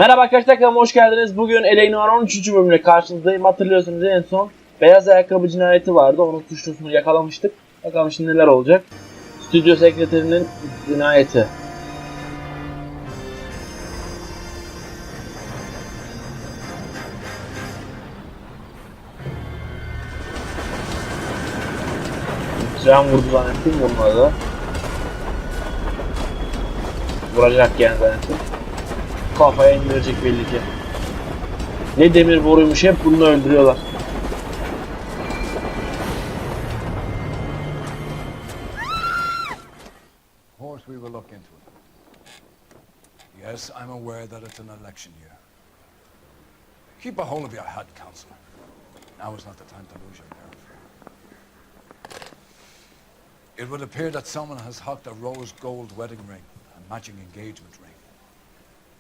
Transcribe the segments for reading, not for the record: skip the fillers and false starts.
Merhaba arkadaşlar, kanalıma hoş geldiniz. Bugün L.A. 13. bölümüyle karşınızdayım. Hatırlıyorsunuz en son beyaz ayakkabı cinayeti vardı. Onun suçlusunu yakalamıştık. Bakalım şimdi neler olacak. Stüdyo sekreterinin cinayeti. Can vurdu zannettim, vurmadı. Vuracak yani zannettim. Kafaya indirecek belli ki. Ne demir boruymuş, hep bunu öldürüyorlar. Of course we will look into it. Yes, I'm aware that it's an election year. Keep a hold of your head, Counselor. Now is not the time to lose your nerve. It would appear that someone has hocked a rose gold wedding ring and matching engagement ring.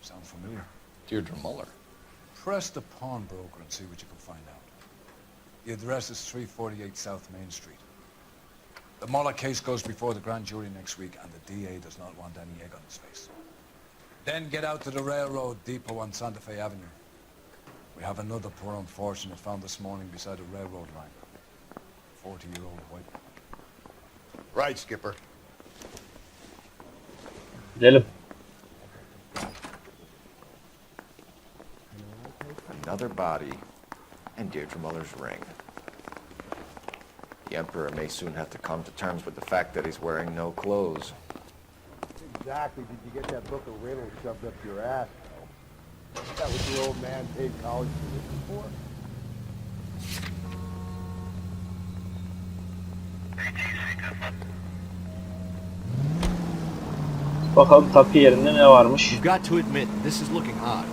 Sound familiar? Deirdre Muller. Press the pawnbroker and see what you can find out. The address is 348 South Main Street. The Muller case goes before the grand jury next week, and the DA does not want any egg on his face. Then get out to the railroad depot on Santa Fe Avenue. We have another poor unfortunate found this morning beside a railroad line. 40-year-old white. Right, Skipper. Gidelim. Another body and Deirdre Muller's ring. The Emperor may soon have to come to terms with the fact that he's wearing no clothes. Exactly. Did you get that book of riddles shoved up your ass, though? That was your old man paid college tuition for? Bakalım tapu yerinde ne varmış. You've got to admit, this is looking odd.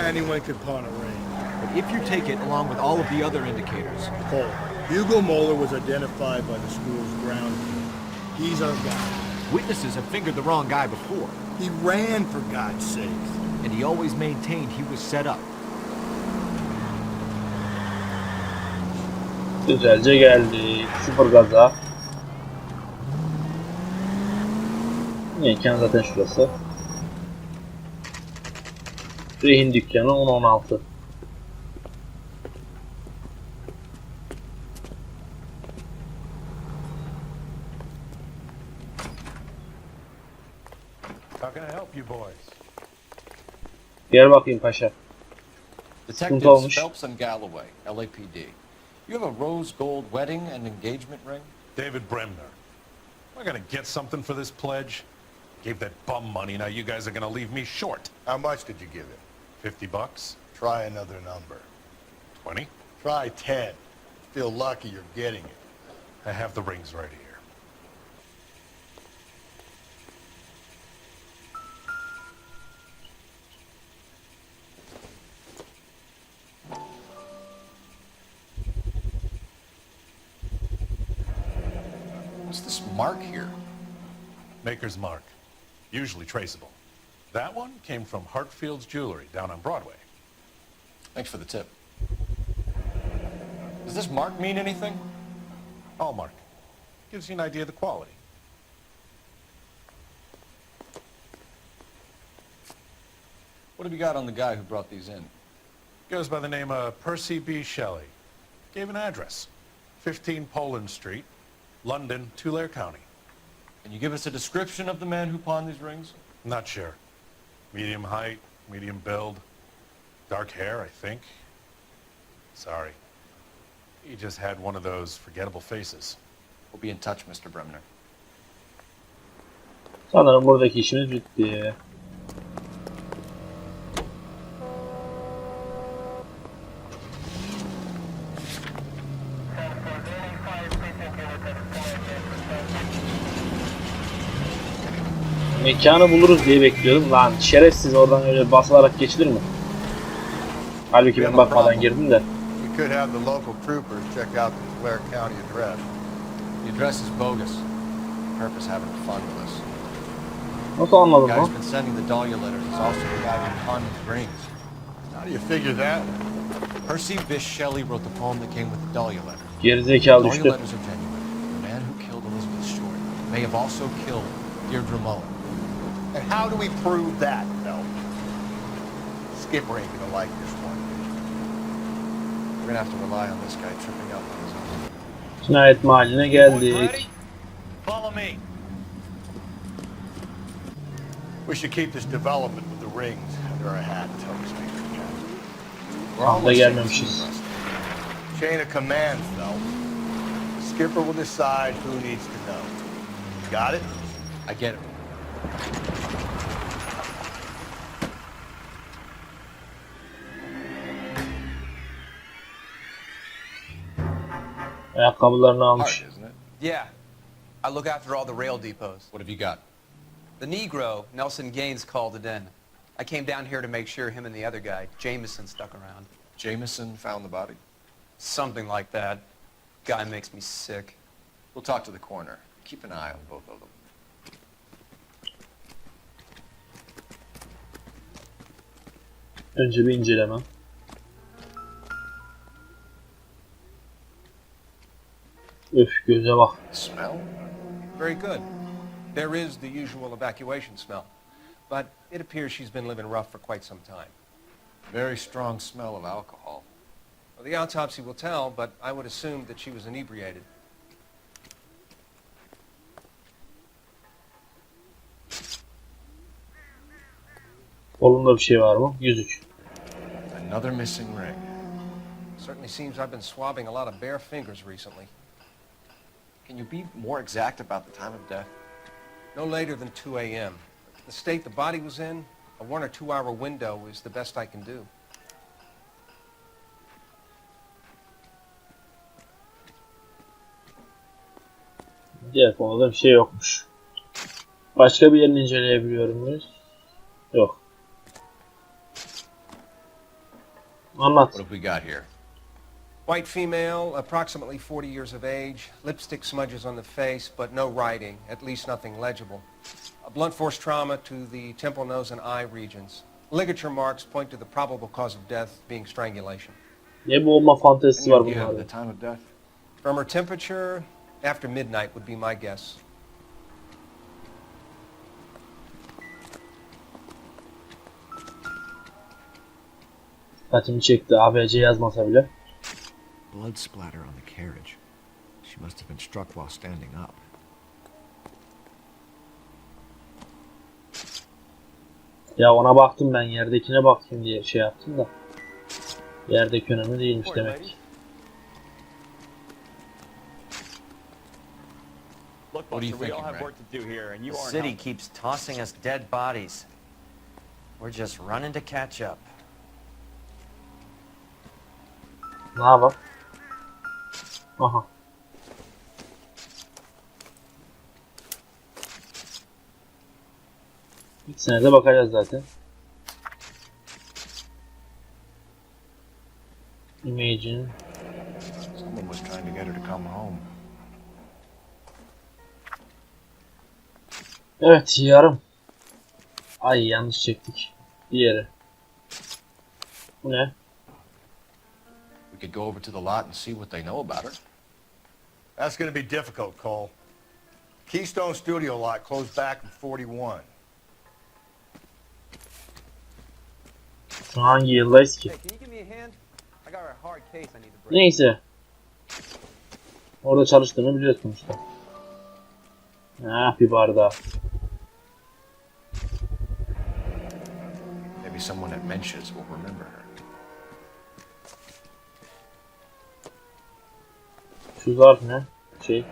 Anyone could pawn a ring. But if you take it along with all of the other indicators... Cole, Hugo Moeller was identified by the school's ground team. He's our guy. Witnesses have fingered the wrong guy before. He ran, for God's sakes. And he always maintained he was set up. Güzelce geldik. Sıfır gaza. Mekan zaten şurası. Rehin dükkanı 10-16. How can I help you boys? Gel bakayım paşa. Detectives olmuş. Phelps and Galloway, LAPD. You have a rose gold wedding and engagement ring? David Bremner. Am I gonna get something for this pledge? Gave that bum money, now you guys are gonna leave me short. How much did you give it? $50? Try another number. 20? Try 10. Feel lucky you're getting it. I have the rings right here. What's this mark here? Maker's mark. Usually traceable. That one came from Hartfield's Jewelry down on Broadway. Thanks for the tip. Does this mark mean anything? Hallmark. Gives you an idea of the quality. What have you got on the guy who brought these in? Goes by the name of Percy B. Shelley. Gave an address. 15 Poland Street, London, Tulare County. Can you give us a description of the man who pawned these rings? Not sure. Medium height, medium build. Dark hair, I think. Sorry. He just had one of those forgettable faces. We'll be in touch, Mr. Bremner. Sanırım buradaki işimiz bitti. Mekanı buluruz diye bekliyordum. Lan şerefsiz, oradan öyle basılarak geçilir mi? Halbuki ben bakmadan girdim de. We could have the local troopers check out the Tulare County address. The address is bogus. Purpose having fun with us. Nasıl anladın The lan? guy's been sending the Dahlia letters. He's also the guy who pawned these rings. How do you figure that? Percy Bysshe Shelley wrote the poem that came with the Dahlia letters. Gerizekalı Dahlia düştü. letters are genuine. The man who killed Elizabeth Short may have also killed Deirdre Muller. And how do we prove that, Phelps? Skipper ain't gonna like this one. We're gonna have to rely on this guy tripping up on his own. Cinayet mahalline geldik. Follow me. We should keep this development with the rings under our hat until we speak to the captain. We're all Da on the same gelmemişiz. team, Rusty. Chain of command, Phelps. Skipper will decide who needs to know. Got it? I get it. Ayakkabılarını almış. Hard, isn't it? Yeah. I look after all the rail depots. What have you got? The Negro, Nelson Gaines, called it in. I came down here to make sure him and the other guy, Jameson, stuck around. Jameson found the body. Something like that. Guy makes me sick. We'll talk to the coroner. Keep an eye on both of them. Önce bir inceleme. Üf, göze bak. Smell? Very good. There is the usual evacuation smell, but it appears she's been living rough for quite some time. Very strong smell of alcohol. Well, the autopsy will tell, but I would assume that she was inebriated. Kolunda bir şey var mı? Yüzük. Another missing ring. Certainly seems I've been swabbing a lot of bare fingers recently. Can you be more exact about the time of death? No later than 2 a.m. The state the body was in, a 1 or 2 hour window is the best I can do. Diğer konuda bir şey yokmuş. Başka bir yerini inceleyebiliyor muyuz? Yok. Anlat. What have we got here? White female, approximately 40 years of age, lipstick smudges on the face, but no writing, at least nothing legible. A blunt force trauma to the temple, nose, and eye regions. Ligature marks point to the probable cause of death being strangulation. Ne boğulma fantezisi Any var idea of bunlarda. the time of death? From her temperature, after midnight would be my guess. Dikkatimi çekti. ABC yazmasa bile. Blood splatter on the carriage. She must have been struck while standing up. Ya ona baktım ben. Yerdekine baktım diye şey yaptım da. Yerdeki önemli değilmiş demek ki. Look, What are you Buster, we all thinking, have Ray? work to do here, and you The aren't city helping. keeps tossing us dead bodies. We're just running to catch up. Ne yapalım? Aha. Bir senede bakacağız zaten. Imagine. Someone was trying to get her to come home. Evet, yarım. Ay, yanlış çektik. Diğeri. Bu ne? We could go over to the lot and see what they know about her. That's gonna be difficult, Cole. Keystone Studio lot closed back in 41. Şu an hangi yıldayız ki? Hey, can you give me a hand? I got a hard case I need to break. Neyse. Orada çalıştığını biliyoruz sonuçta. Bir bardağı. Maybe someone at Mensch's will remember her. Şu zarf ne? Şey.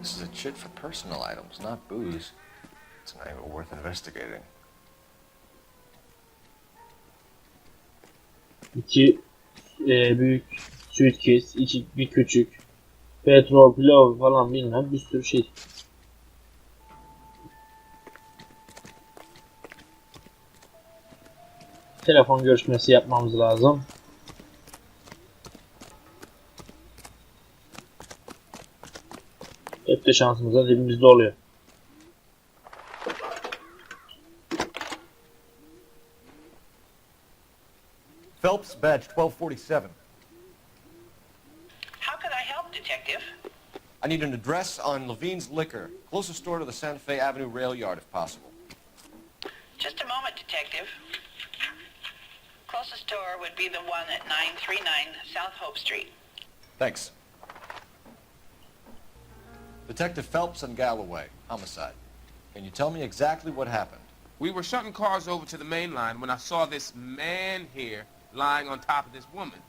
This is a chit for personal items, not booze. It's an angle worth investigating. İki büyük suitcase, bir küçük. Petrol, pilav falan bilmem bir sürü şey. Telefon görüşmesi yapmamız lazım. Hep de şansımıza dibimizde oluyor. Phelps, badge 1247. How can I help, Detective? I need an address on Levine's Liquor, closest store to the Santa Fe Avenue rail yard if possible. Just a moment, Detective. detective. Closest store would be the one at 939 South Hope Street. Thanks. Detective Phelps and Galloway, homicide. Can you tell me exactly what happened? We were shutting cars over to the main line when I saw this man here lying on top of this woman.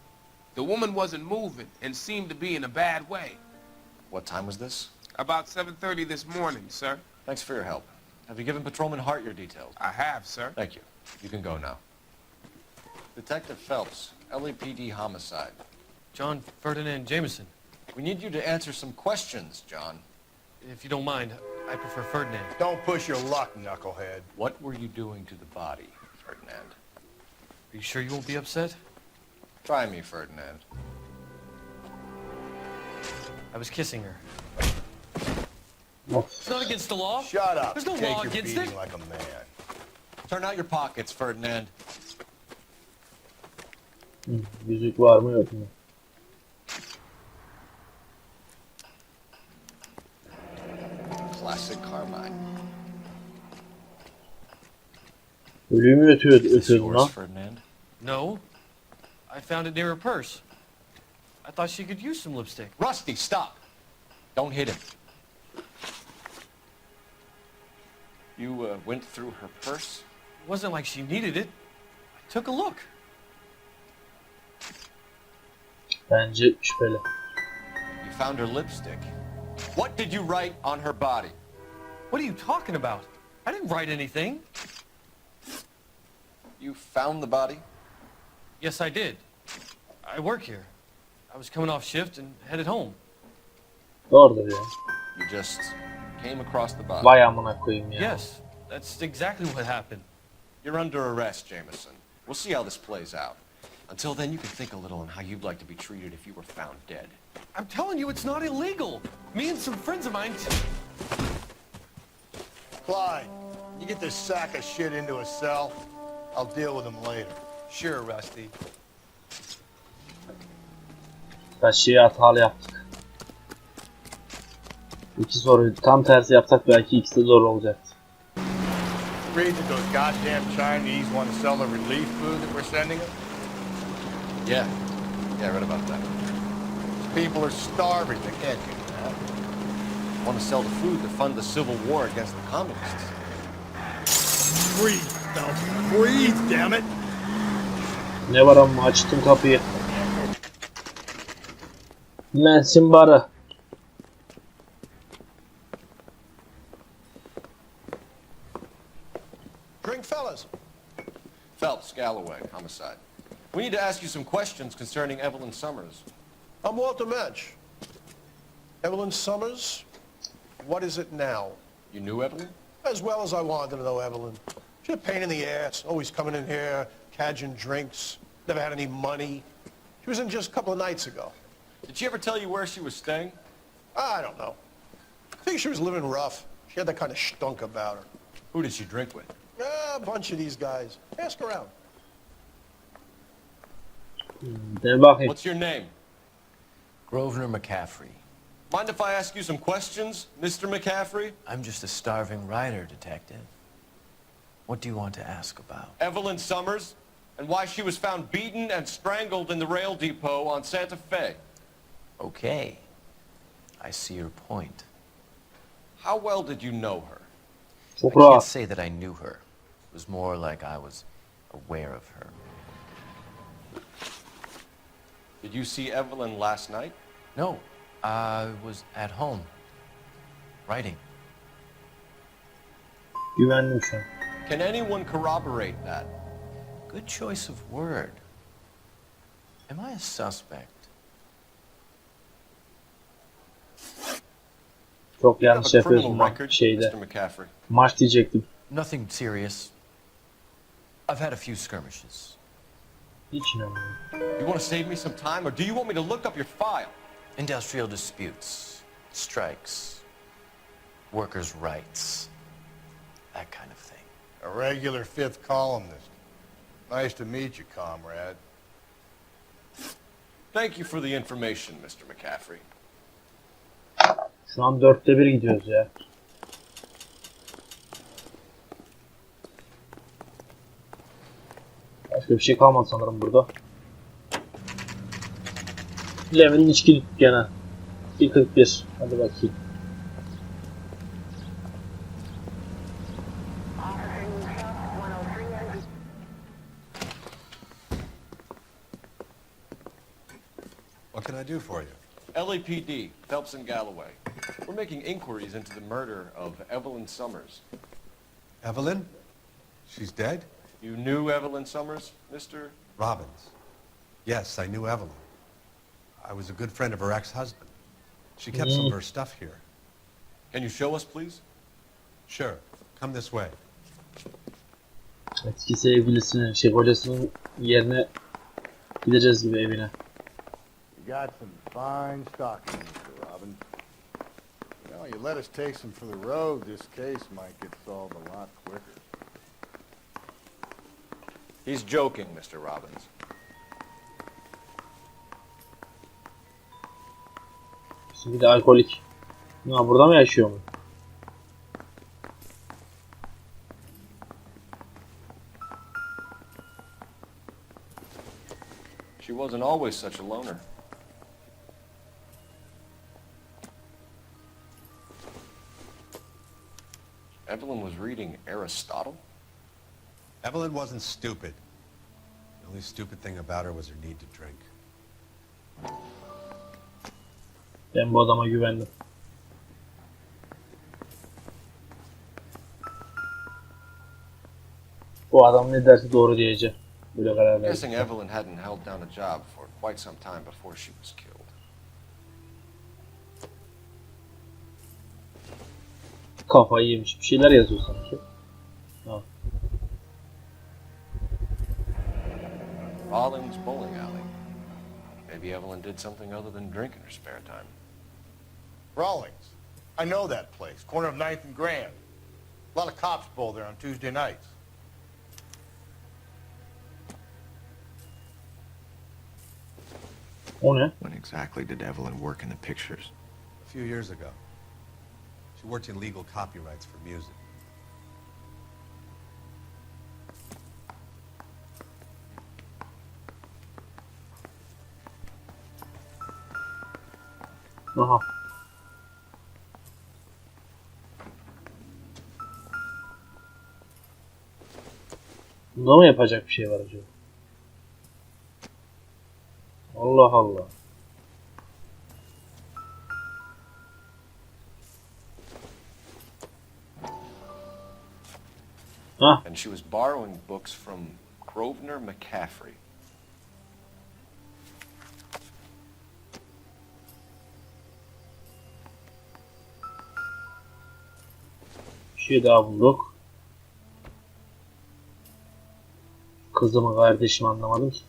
The woman wasn't moving and seemed to be in a bad way. What time was this? About 7:30 this morning, sir. Thanks for your help. Have you given Patrolman Hart your details? I have, sir. Thank you. You can go now. Detective Phelps, LAPD homicide. John Ferdinand Jameson. We need you to answer some questions, John. If you don't mind, I prefer Ferdinand. Don't push your luck, knucklehead. What were you doing to the body, Ferdinand? Are you sure you won't be upset? Try me, Ferdinand. I was kissing her. Of. It's not against the law. Shut up. There's no Take law your against beating it. like a man. Turn out your pockets, Ferdinand. Yüzük var mı yok mu? Classic Carmine. Ölümü Is this ötüyordun yours, lan. Ferdinand? No. I found it near her purse. I thought she could use some lipstick. Rusty, stop! Don't hit him. You went through her purse? It wasn't like she needed it. I took a look. Bence şüpheli. You found her lipstick. What did you write on her body? What are you talking about? I didn't write anything. You found the body? Yes, I did. I work here. I was coming off shift and headed home. Doğrudur ya. You just came across the body. Vay amına koyayım ya. Yes, that's exactly what happened. You're under arrest, Jameson. We'll see how this plays out. Until then, you can think a little on how you'd like to be treated if you were found dead. I'm telling you, it's not illegal. Me and some friends of mine... Clyde, you get this sack of shit into a cell. I'll deal with him later. Sure, Rusty. Kaç şeyi hatalı yaptık. İki soruyu tam tersi yapsak belki ikisi de zor olacaktı. Read that those goddamn Chinese want to sell the relief food that we're sending them? Yeah. Yeah, I read about that. People are starving. They can't do that. Want to sell the food to fund the civil war against the communists. Breathe, Phelps. Breathe, damn it. Ne var amma açtım kapıyı. Lensin barı. Drink, fellas. Phelps, Galloway, homicide. We need to ask you some questions concerning Evelyn Summers. I'm Walter Mensch. Evelyn Summers? What is it now? You knew Evelyn? As well as I wanted to know Evelyn. She's a pain in the ass, always coming in here, cadging drinks, never had any money. She was in just a couple of nights ago. Did she ever tell you where she was staying? I don't know. I think she was living rough. She had that kind of stunk about her. Who did she drink with? A bunch of these guys. Ask around. De bakayım. What's your name? Grosvenor McCaffrey. Mind if I ask you some questions, Mr. McCaffrey? I'm just a starving writer, detective. What do you want to ask about? Evelyn Summers, and why she was found beaten and strangled in the rail depot on Santa Fe. Okay. I see your point. How well did you know her? I can't say that I knew her. It was more like I was aware of her. Did you see Evelyn last night? No, I was at home, writing. Güvendim şu an. Can anyone corroborate that? Good choice of word. Am I a suspect? Çok You have yanlış a criminal yapıyorsun bak record, şeyde. Mr. McCaffrey. Maç diyecektim. Nothing serious. I've had a few skirmishes. Hiç inanmıyorum. You want to save me some time, or do you want me to look up your file? Industrial disputes, strikes, workers' rights, that kind of thing. A regular fifth columnist. Nice to meet you, comrade. Thank you for the information, Mr. McCaffrey. Şu an 1/4 gidiyoruz ya. Başka bir şey kalmadı sanırım burada. Levin'in içki dükkanı. 1.41. Hadi bakayım. What can I do for you? LAPD, Phelps and Galloway. We're making inquiries into the murder of Evelyn Summers. Evelyn? She's dead? You knew Evelyn Summers, Mr. Robbins. Yes, I knew Evelyn. I was a good friend of her ex-husband. She kept some of her stuff here. Can you show us, please? Sure. Come this way. Eski sevgilisinin, kocasının yerine gideceğiz gibi evine. You got some fine stocking, Mr. Robbins. You know, you let us take some for the road, this case might get solved a lot quicker. He's joking, Mr. Robbins. Şimdi de alkolik. Ya burada mı yaşıyor mu? She wasn't always such a loner. Evelyn was reading Aristotle? Evelyn wasn't stupid. The only stupid thing about her was her need to drink. Ben bu adama güvendim. Bu adam ne derse doğru diyeceğim. Böyle karar I'm guessing verdim. Evelyn hadn't held down a job for quite some time before she was killed. Kafayı yemiş. Bir şeyler yazıyor sanki. Ha. Rollins Bowling Alley. Maybe Evelyn did something other than drink in her spare time. Rawlings. I know that place. Corner of 9th and Grand. A lot of cops bowl there on Tuesday nights. O ne? When exactly did Evelyn work in the pictures? A few years ago. She worked in legal copyrights for music. Aha. Bunda mı yapacak bir şey var acaba? Allah Allah. Hah. And she was borrowing books from Grosvenor McCaffrey. Bir şey daha bulduk. Kızımı kardeşimi anlamadım ki.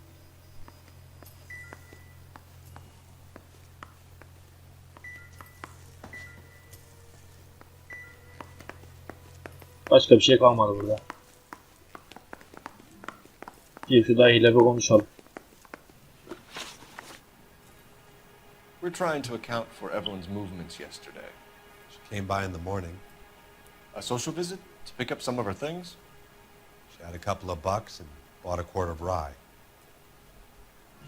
Başka bir şey kalmadı burada. Bir şu dahiyle bir konuşalım. We're trying to account for Evelyn's movements yesterday. She came by in the morning. A social visit to pick up some of her things? She had a couple of bucks and bought a quart of rye.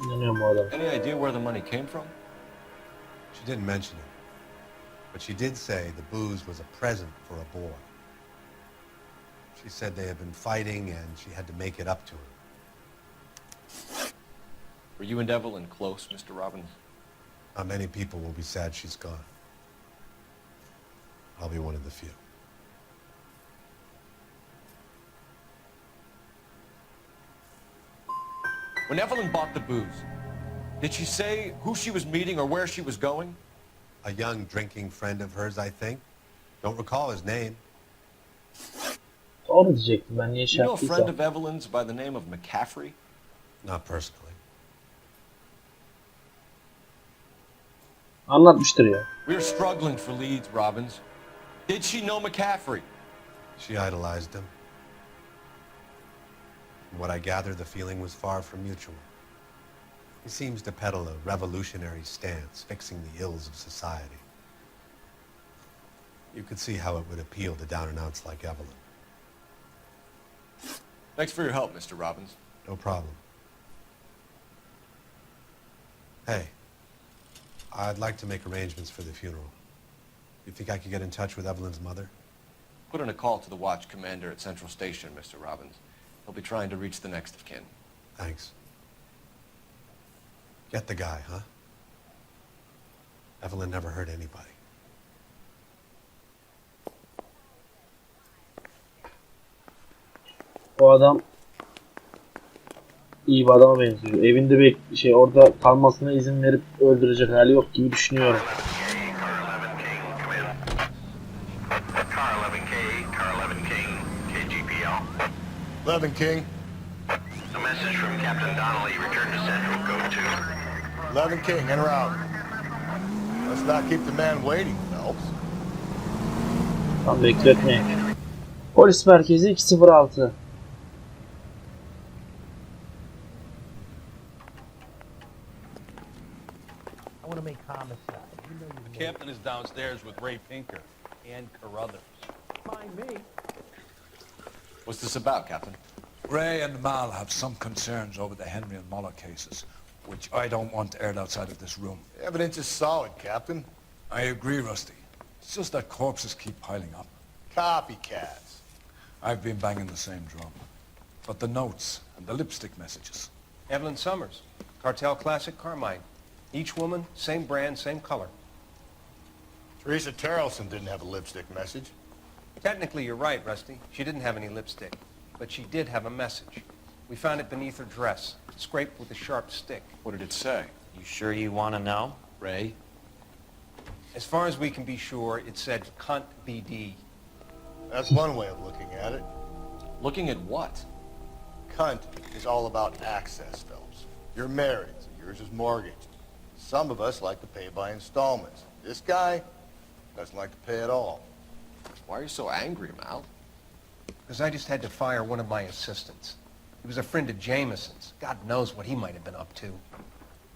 İnanıyorum bu adama. Any idea where the money came from? She didn't mention it. But she did say the booze was a present for a boy. She said they had been fighting and she had to make it up to him. Were you and Evelyn close, Mr. Robbins? Many people will be sad she's gone. I'll be one of the few. When Evelyn bought the booze, did she say who she was meeting or where she was going? A young drinking friend of hers, I think. Don't recall his name. Doğru diyecektim ben niye şey You know a friend yaptıysam. of Evelyn's by the name of McCaffrey? Not personally. Anlatmıştır ya. We're struggling for leads, Robbins. Did she know McCaffrey? She idolized him. From what I gather, the feeling was far from mutual. He seems to peddle a revolutionary stance, fixing the ills of society. You could see how it would appeal to down-and-outs like Evelyn. Thanks for your help, Mr. Robbins. No problem. Hey, I'd like to make arrangements for the funeral. You think I could get in touch with Evelyn's mother? Put in a call to the watch commander at Central Station, Mr. Robbins. He'll be trying to reach the next of kin. Thanks. Get the guy, huh? Evelyn never hurt anybody. O adam iyi bir adama benziyor. Evinde bir orada kalmasına izin verip öldürecek hali yok gibi düşünüyorum. Levin King. A message from Captain Donnelly. Return to Central. Go to. Levin King, en route. Let's not keep the man waiting, Phelps. Tam bekletmeyin. Polis merkezi 206. I want to make homicide. You know The captain is downstairs with Ray Pinker and Carruthers. mind me. What's this about, Captain? Ray and Mal have some concerns over the Henry and Muller cases, which I don't want aired outside of this room. Evidence is solid, Captain. I agree, Rusty. It's just that corpses keep piling up. Copycats. I've been banging the same drum. But the notes and the lipstick messages. Evelyn Summers, Cartel Classic Carmine. Each woman, same brand, same color. Teresa Terrelson didn't have a lipstick message. Technically, you're right, Rusty. She didn't have any lipstick. But she did have a message. We found it beneath her dress, scraped with a sharp stick. What did it say? You sure you want to know? Ray? As far as we can be sure, it said, "Cunt BD." That's one way of looking at it. Looking at what? Cunt is all about access, Phelps. You're married, so yours is mortgaged. Some of us like to pay by installments. This guy doesn't like to pay at all. Why are you so angry, Mal? Because I just had to fire one of my assistants. He was a friend of Jameson's. God knows what he might have been up to.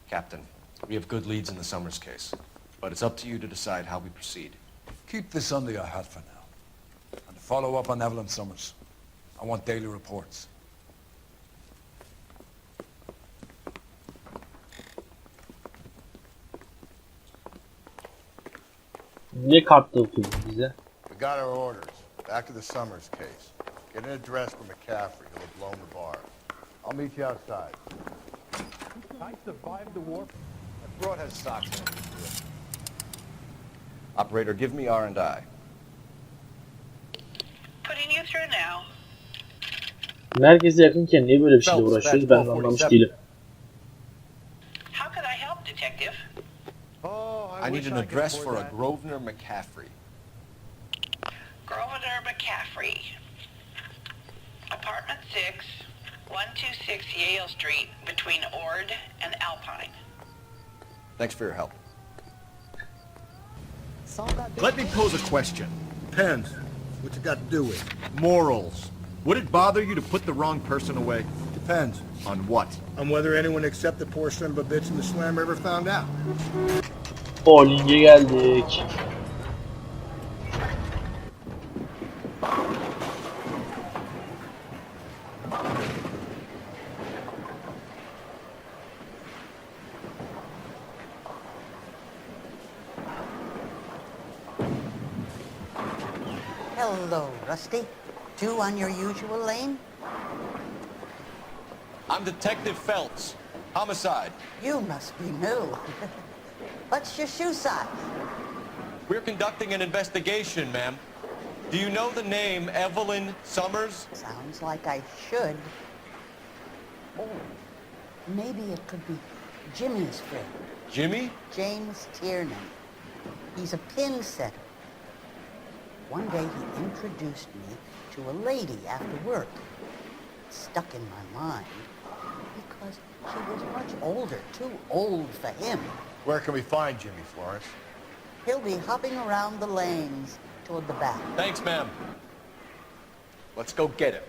Captain, we have good leads in the Summers case, but it's up to you to decide how we proceed. Keep this under your hat for now. And follow up on Evelyn Summers. I want daily reports. Niye kart dağıtıyor bize? We got our orders. Back to the Summers case. Get an address for McCaffrey. He'll have blown the bar. I'll meet you outside. I survived the war. That broad has socks in it. Operator, give me R&I. Putting you through now. Merkeze yakınken niye böyle bir şeyle uğraşıyoruz ben de anlamış değilim. How could I help, Detective? I need an address for a Grosvenor McCaffrey. Grosvenor McCaffrey. Apartment 6, 126 Yale Street, between Ord and Alpine. Thanks for your help. Let me pose a question. Depends. What's it got to do with? Morals. Would it bother you to put the wrong person away? Depends. On what? On whether anyone except the poor son of a bitch in the slammer ever found out. Bowling'e geldik. Hello, Rusty. Two on your usual lane? I'm Detective Phelps. Homicide. You must be new. What's your shoe size? We're conducting an investigation, ma'am. Do you know the name Evelyn Summers? Sounds like I should. Oh, maybe it could be Jimmy's friend. Jimmy? James Tiernan. He's a pin setter. One day he introduced me to a lady after work. It stuck in my mind because she was much older, too old for him. Where can we find Jimmy, Florence? He'll be hopping around the lanes toward the back. Thanks, ma'am. Let's go get him.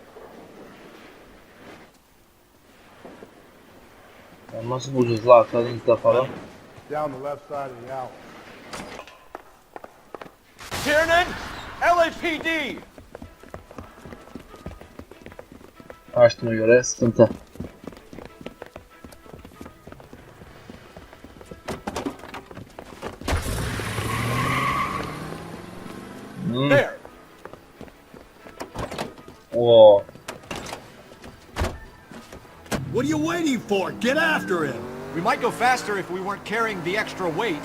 Ya nasıl bulacağız la arkanızda falan? Down the left side of the alley. Tiernan! LAPD! Açtığına göre sıkıntı. What are you waiting for? Get after him! We might go faster if we weren't carrying the extra weight.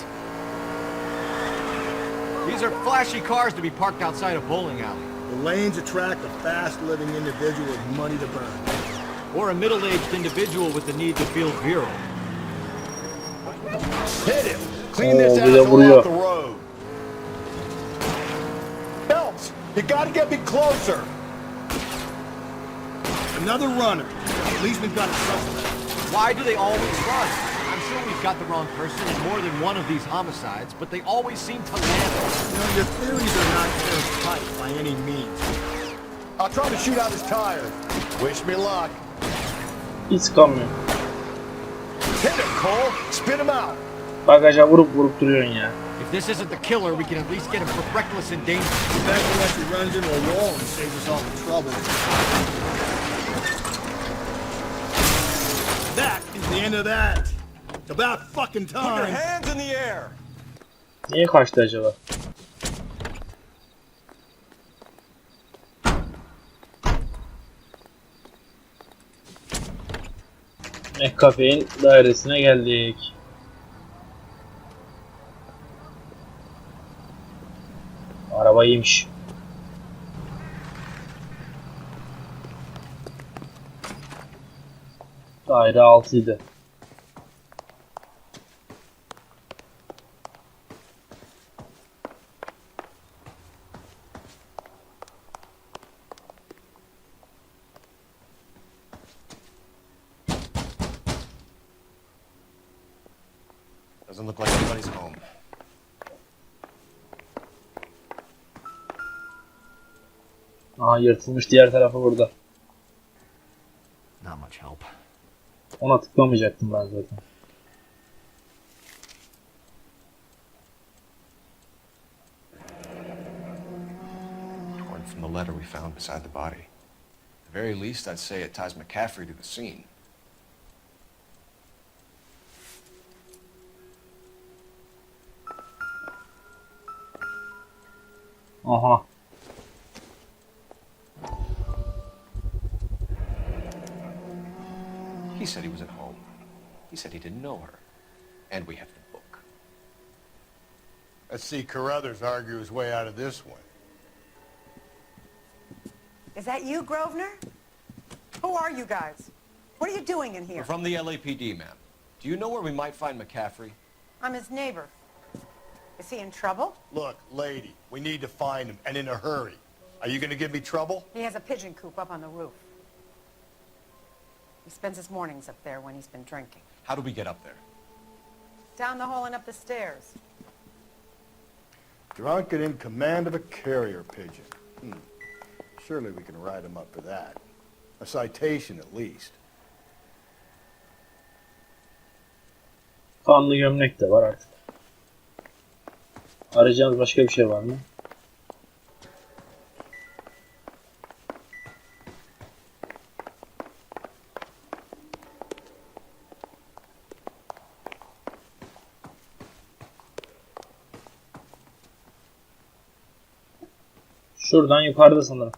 These are flashy cars to be parked outside a bowling alley. The lanes attract a fast-living individual with money to burn. Or a middle-aged individual with the need to feel virile. Hit him! Clean this bir de asshole vuruyor. off the road. Phelps, you gotta get me closer. Another runner. At least we've got a suspect. Why do they always run? I'm sure we've got the wrong person in more than one of these homicides, but they always seem to land us. You know, your theories are not airtight by any means. I'll try to shoot out his tires. Wish me luck. Hiç kamyon. Hit him, Cole. Spit him out. Bagaja vurup duruyorsun ya. If this isn't the killer, we can at least get him for reckless endangerment. That's unless he runs into a wall and saves us all the trouble. That is the end of that. It's about fucking time. Put your hands in the air. Niye kaçtı acaba? McCafe'in dairesine geldik. Araba iyiymiş. Daire 6 idi. Doesn't look like anybody's home. Aha, yırtılmış diğer tarafı burada. Not much help. Ona tıklamayacaktım ben zaten. According from the letter we found beside the body. At the very least, I'd say it ties McCaffrey to the scene. Aha. He said he was at home. He said he didn't know her. And we have the book. Let's see Carruthers argue his way out of this one. Is that you, Grosvenor? Who are you guys? What are you doing in here? We're from the LAPD, ma'am. Do you know where we might find McCaffrey? I'm his neighbor. Is he in trouble? Look, lady, we need to find him, and in a hurry. Are you gonna give me trouble? He has a pigeon coop up on the roof. He spends his mornings up there when he's been drinking. How do we get up there? Down the hall and up the stairs. Drunk and in command of a carrier pigeon. Surely we can write him up for that. A citation at least. Kanlı gömlek de var artık. Arayacağımız başka bir şey var mı? Şuradan yukarıda sanırım.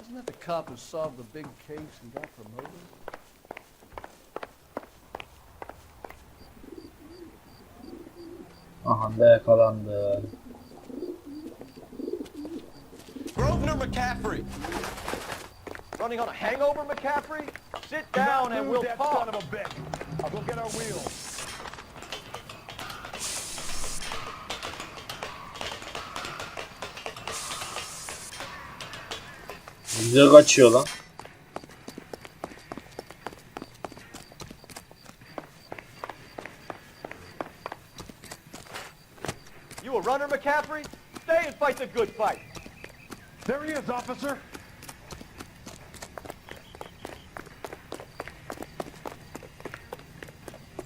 Isn't that the cop who solved the big case and got promoted? Aha da yakalandı. Grosvenor McCaffrey. Running on a hangover, McCaffrey? Sit down and we'll talk. Son of a bitch. I'll go get our wheels. Güzel kaçıyor lan. You a runner, McCaffrey? Stay and fight the good fight. There he is, officer.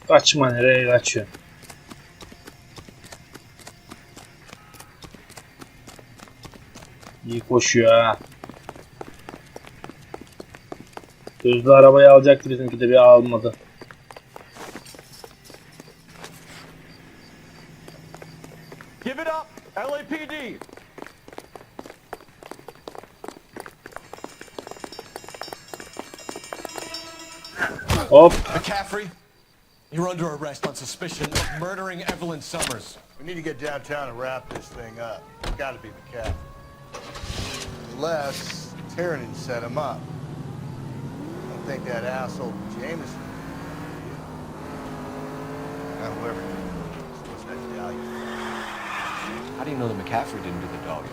Kaçma, nereye kaçıyor? İyi koşuyor ha. Gözlü arabayı alacaktı, bizimki de bir almadı. Give it up, LAPD. Hop. McCaffrey, you're under arrest on suspicion of murdering Evelyn Summers. We need to get downtown and wrap this thing up. It's got to be McCaffrey. Unless Tiernan set him up. I don't think that asshole Jameson. Now, whoever was that medallion. How do you know that McCaffrey didn't do the dog yet?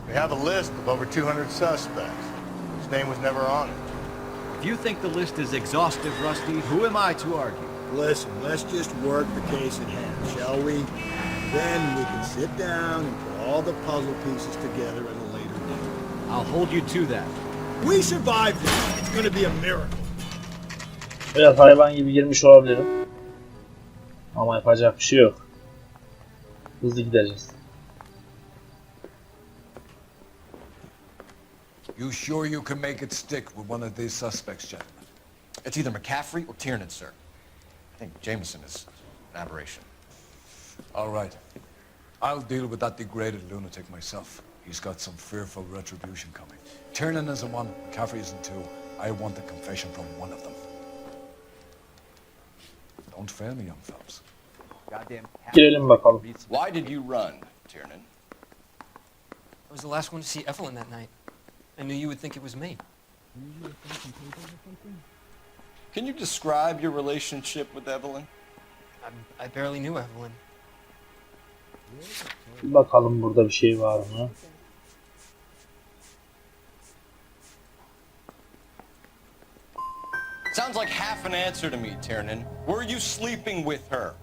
We have a list of over 200 suspects. His name was never on it. If you think the list is exhaustive, Rusty, who am I to argue? Listen, let's just work the case at hand, shall we? Then we can sit down and put all the puzzle pieces together at a later date. I'll hold you to that. We survived this. It's gonna be a miracle. Biraz hayvan gibi girmiş olabilirim. Ama yapacak bir şey yok. Hızlı gideceğiz. You sure you can make it stick with one of these suspects, gentlemen? It's either McCaffrey or Tiernan, sir. I think Jameson is an aberration. All right. I'll deal with that degraded lunatic myself. He's got some fearful retribution coming. Tiernan isn't one, McCaffrey isn't two. I want a confession from one of them. Don't fail me, young fellas. Girelim bakalım. Why did you run, Tiernan? I was the last one to see Evelyn that night. I knew you would think it was me. Can you describe your relationship with Evelyn? I barely knew Evelyn. Bakalım burada bir şey var mı? Sounds like half an answer to me, Tiernan. Were you sleeping with her?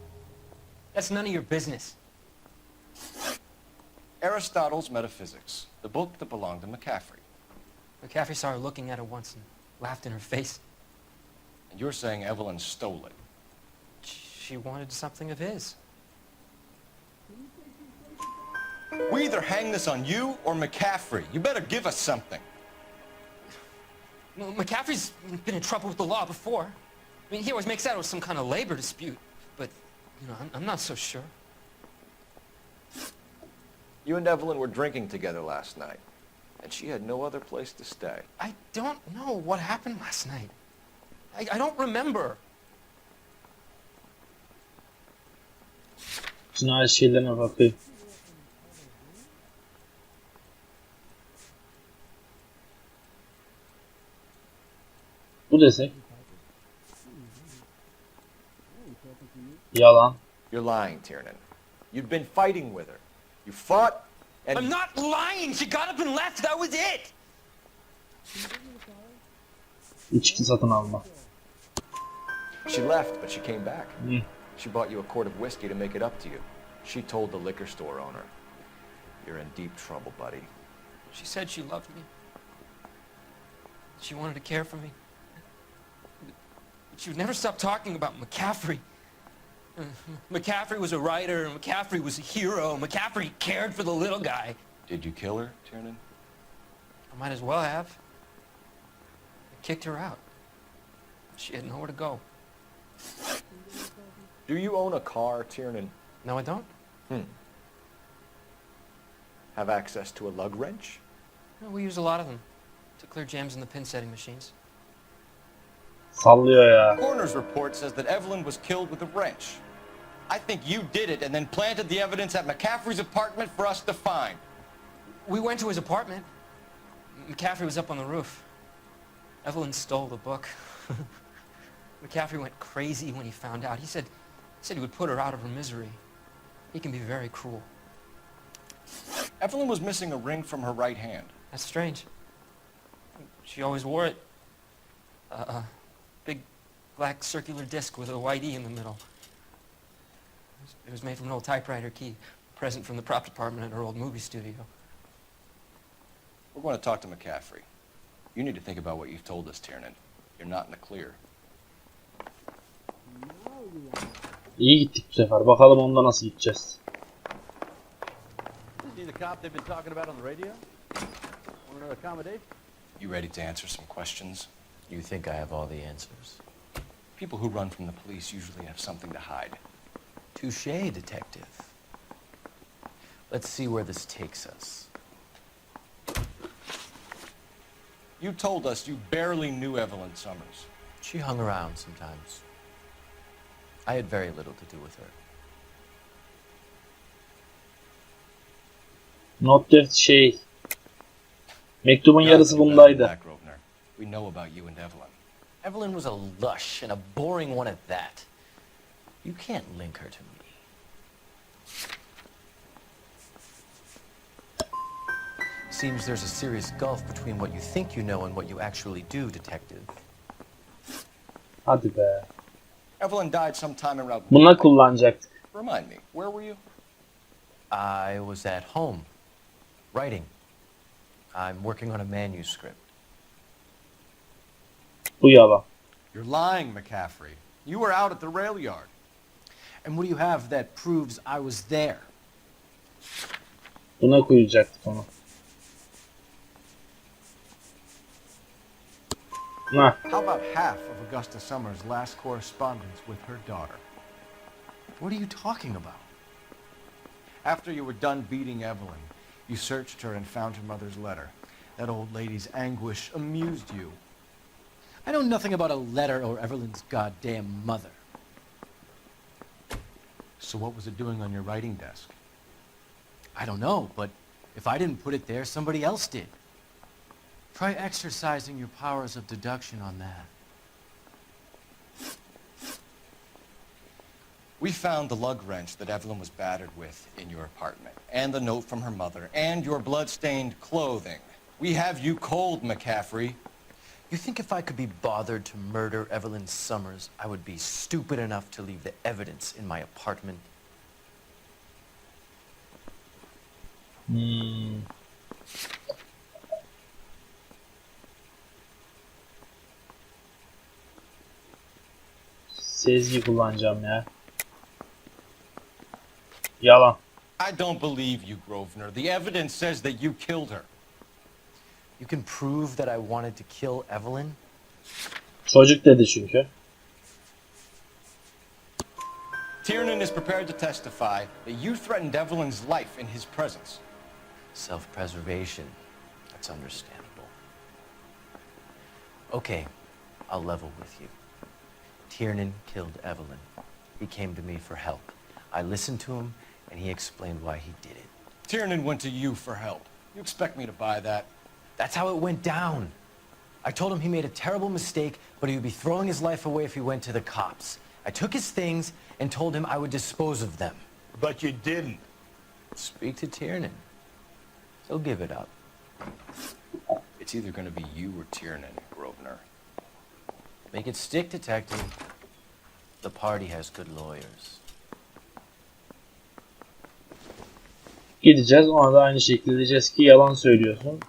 That's none of your business. Aristotle's Metaphysics, the book that belonged to McCaffrey. McCaffrey saw her looking at it once and laughed in her face. And you're saying Evelyn stole it? She wanted something of his. We either hang this on you or McCaffrey. You better give us something. Well, McCaffrey's been in trouble with the law before. I mean, he always makes out it was some kind of labor dispute. But, you know, I'm not so sure. You and Evelyn were drinking together last night, and she had no other place to stay. I don't know what happened last night. I don't remember. Cinayet şeylerine bakayım. Bu desek. Yalan. You're lying, Tiernan. You'd been fighting with her. You fought, and... I'm not lying! She got up and left! That was it! İçki satın alma. She left, but she came back. She bought you a quart of whiskey to make it up to you. She told the liquor store owner. You're in deep trouble, buddy. She said she loved me. She wanted to care for me. She would never stop talking about McCaffrey. McCaffrey was a writer, McCaffrey was a hero, McCaffrey cared for the little guy. Did you kill her, Tiernan? I might as well have. I kicked her out. She had nowhere to go. Do you own a car, Tiernan? No, I don't. Have access to a lug wrench? No, we use a lot of them to clear jams in the pin setting machines. Sallıyor ya. The coroner's report says that Evelyn was killed with a wrench. I think you did it and then planted the evidence at McCaffrey's apartment for us to find. We went to his apartment. McCaffrey was up on the roof. Evelyn stole the book. McCaffrey went crazy when he found out. He said he would put her out of her misery. He can be very cruel. Evelyn was missing a ring from her right hand. That's strange. She always wore it. Big black circular disc with a white E in the middle. It was made from an old typewriter key, a present from the prop department at her old movie studio. We're going to talk to McCaffrey. You need to think about what you've told us, Tiernan. You're not in the clear. İyi gittik bu sefer. Bakalım onda nasıl gideceğiz. Is he the cop they've been talking about on the radio? Want another accommodation? You ready to answer some questions? You think I have all the answers? People who run from the police usually have something to hide. Touché, detective. Let's see where this takes us. You told us you barely knew Evelyn Summers. She hung around sometimes. I had very little to do with her. Not şey. Mektubun yarısı bundaydı. We know about you and Evelyn. Evelyn was a lush, and a boring one at that. You can't link her to me. Seems there's a serious gulf between what you think you know and what you actually do, detective. Hadi be. Evelyn died sometime around... Bununla kullanacaktık. Remind me, where were you? I was at home, writing. I'm working on a manuscript. Bu yalan. You're lying, McCaffrey. You were out at the rail yard. And what do you have that proves I was there? Buna koyacaktık onu. Nah. How about half of Augusta Summers' last correspondence with her daughter? What are you talking about? After you were done beating Evelyn, you searched her and found her mother's letter. That old lady's anguish amused you. I know nothing about a letter or Evelyn's goddamn mother. So what was it doing on your writing desk? I don't know, but if I didn't put it there, somebody else did. Try exercising your powers of deduction on that. We found the lug wrench that Evelyn was battered with in your apartment, and the note from her mother, and your blood-stained clothing. We have you cold, McCaffrey. You think if I could be bothered to murder Evelyn Summers, I would be stupid enough to leave the evidence in my apartment? Sezgi kullanacağım ya. Yalan. I don't believe you, Grosvenor. The evidence says that you killed her. You can prove that I wanted to kill Evelyn? Çocuk dedi çünkü. Tiernan is prepared to testify that you threatened Evelyn's life in his presence. Self-preservation. That's understandable. Okay, I'll level with you. Tiernan killed Evelyn. He came to me for help. I listened to him, and he explained why he did it. Tiernan went to you for help. You expect me to buy that? That's how it went down. I told him he made a terrible mistake, but he would be throwing his life away if he went to the cops. I took his things and told him I would dispose of them. But you didn't. Speak to Tiernan. He'll give it up. It's either going to be you or Tiernan, Grosvenor. Make it stick, detective. The party has good lawyers. Gideceğiz, ona da aynı şekilde diyeceğiz ki yalan söylüyorsun.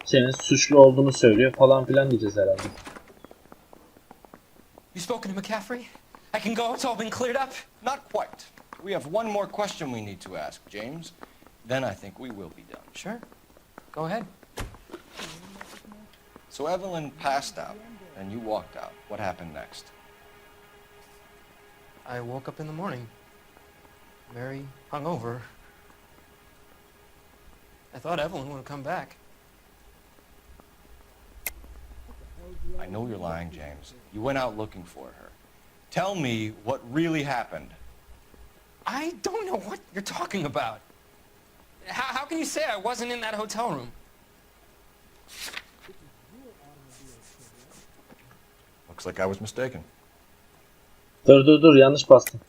Senin suçlu olduğunu söylüyor falan filan diyeceğiz herhalde. You spoken to McCaffrey? I can go, it's all been cleared up? Not quite. We have one more question we need to ask, James. Then I think we will be done. Sure. Go ahead. So Evelyn passed out, and you walked out. What happened next? I woke up in the morning, very hungover. I thought Evelyn would have come back. I know you're lying, James. You went out looking for her. Tell me what really happened. I don't know what you're talking about. How can you say I wasn't in that hotel room? Looks like I was mistaken. Dur yanlış bastım.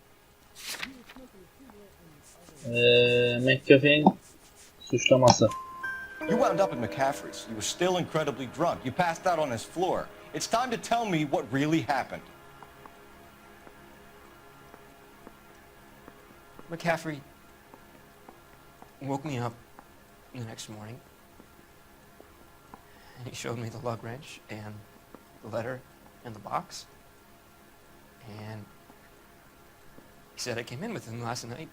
McCaffrey'in suçlaması. You wound up at McCaffrey's. You were still incredibly drunk. You passed out on his floor. It's time to tell me what really happened. McCaffrey woke me up the next morning, and he showed me the lug wrench and the letter and the box, and he said I came in with him last night.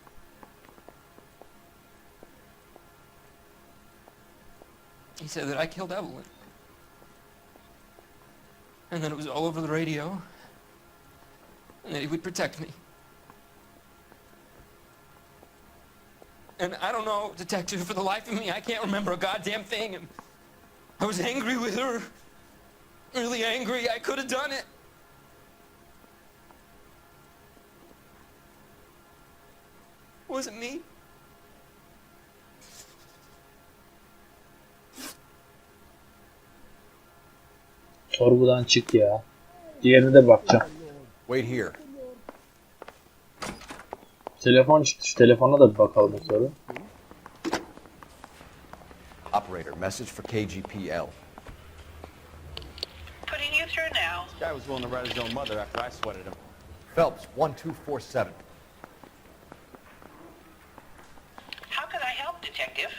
He said that I killed Evelyn, and that it was all over the radio, and that he would protect me. And I don't know, detective, for the life of me, I can't remember a goddamn thing. And I was angry with her. really angry. I could have done it. It wasn't me. Sorgudan çık ya. Diğerine de bakacağım. Wait here. Telefon çıktı. Şu telefona da bir bakalım o sonra. Operator, message for KGPL. Putting you through now. This guy was willing to write his own mother after I sweated him. Phelps, 1247. How can I help, Detective?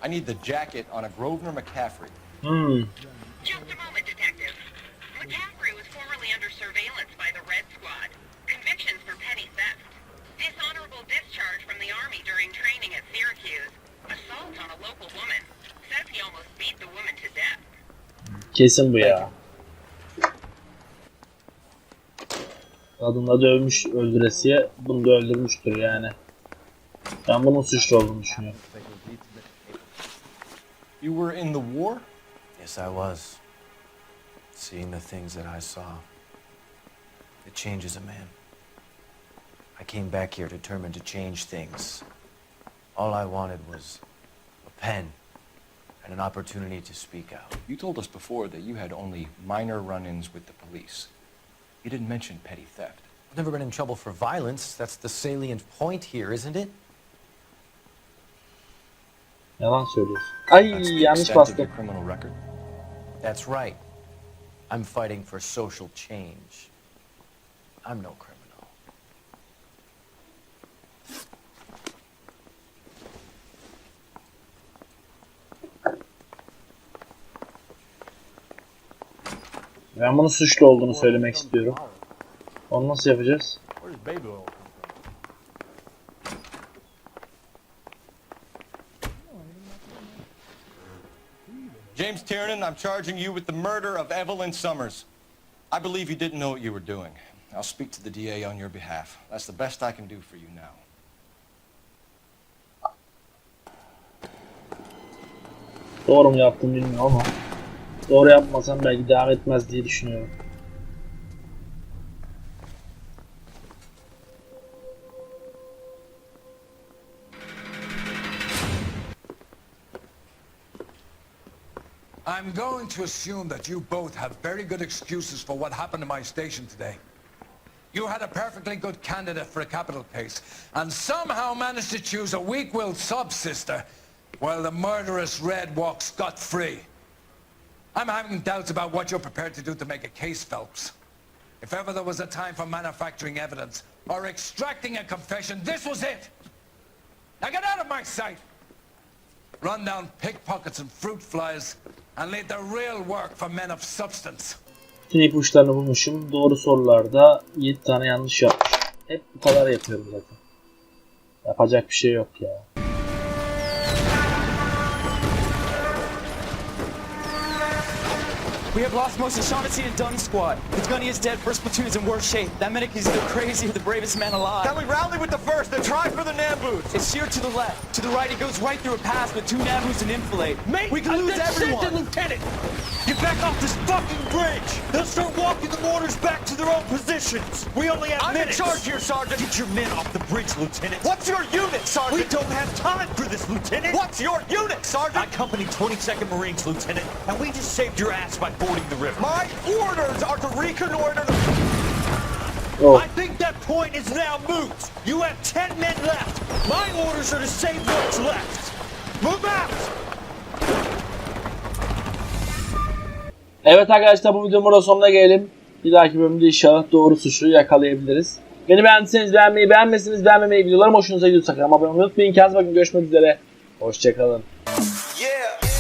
I need the jacket on a Grosvenor McCaffrey. Just a moment, Detective. McCaffrey was formerly under surveillance by the Red Squad. Convictions for petty theft. Dishonorable discharge from the Army during training at Syracuse. Assault on a local woman. Says he almost beat the woman to death. Kesin bu ya. Kadınla dövmüş öldüresiye, bunu da öldürmüştür yani. Ben bunun suçlu olduğunu düşünüyorum. You were in the war? Yes, I was. Seeing the things that I saw, it changes a man. I came back here determined to change things. All I wanted was a pen and an opportunity to speak out. You told us before that you had only minor run-ins with the police. You didn't mention petty theft. I've never been in trouble for violence. That's the salient point here, isn't it? Yalan söylüyorsun. Ay yanlış bastım. Criminal record. That's right. I'm fighting for social change. I'm no criminal. Ben bunun suçlu olduğunu söylemek istiyorum. Onu nasıl yapacağız? Where's baby oil? James Tiernan, I'm charging you with the murder of Evelyn Summers. I believe you didn't know what you were doing. I'll speak to the DA on your behalf. That's the best I can do for you now. Doğru mu yaptım bilmiyorum ama doğru yapmasam belki devam etmez diye düşünüyorum. I'm going to assume that you both have very good excuses for what happened to my station today. You had a perfectly good candidate for a capital case, and somehow managed to choose a weak-willed sub-sister, while the murderous Red walks scot-free. I'm having doubts about what you're prepared to do to make a case, Phelps. If ever there was a time for manufacturing evidence, or extracting a confession, this was it! Now get out of my sight! Run down pickpockets and fruit flies, and leave the real work for men of substance. Bütün ipuçlarını bulmuşum. Doğru sorularda 7 tane yanlış yapmış. Hep bu kadar yapıyorum zaten. Yapacak bir şey yok ya. We have lost most of Shaughnessy and Dunn's squad. The gunny is dead, first platoon is in worse shape. That medic is either crazy or the bravest man alive. Can we rally with the first and try for the Nambus? It's sheer to the left. To the right, it goes right through a pass with 2 Nambus and enfilade. Mate, we can lose everyone. Lieutenant! Get back off this fucking bridge! They'll start walking the mortars back to their own positions! We only have minutes! I'm in charge here, Sergeant! Get your men off the bridge, Lieutenant! What's your unit, Sergeant? We don't have time for this, Lieutenant! What's your unit, Sergeant? I company 22nd Marines, Lieutenant, and we just saved your ass by fording the river. My orders are to reconnoiter the... I think that point is now moot! You have 10 men left! My orders are to save what's left! Move out! Evet arkadaşlar, bu videonun burada sonuna gelelim. Bir dahaki bölümde inşallah doğru suçluyu yakalayabiliriz. Beni beğendiyseniz beğenmeyi, beğenmezseniz beğenmemeyi, videolarım hoşunuza gidiyorsa kanalıma abone olmayı unutmayın. Kendinize bakın, görüşmek üzere. Hoşçakalın. Yeah!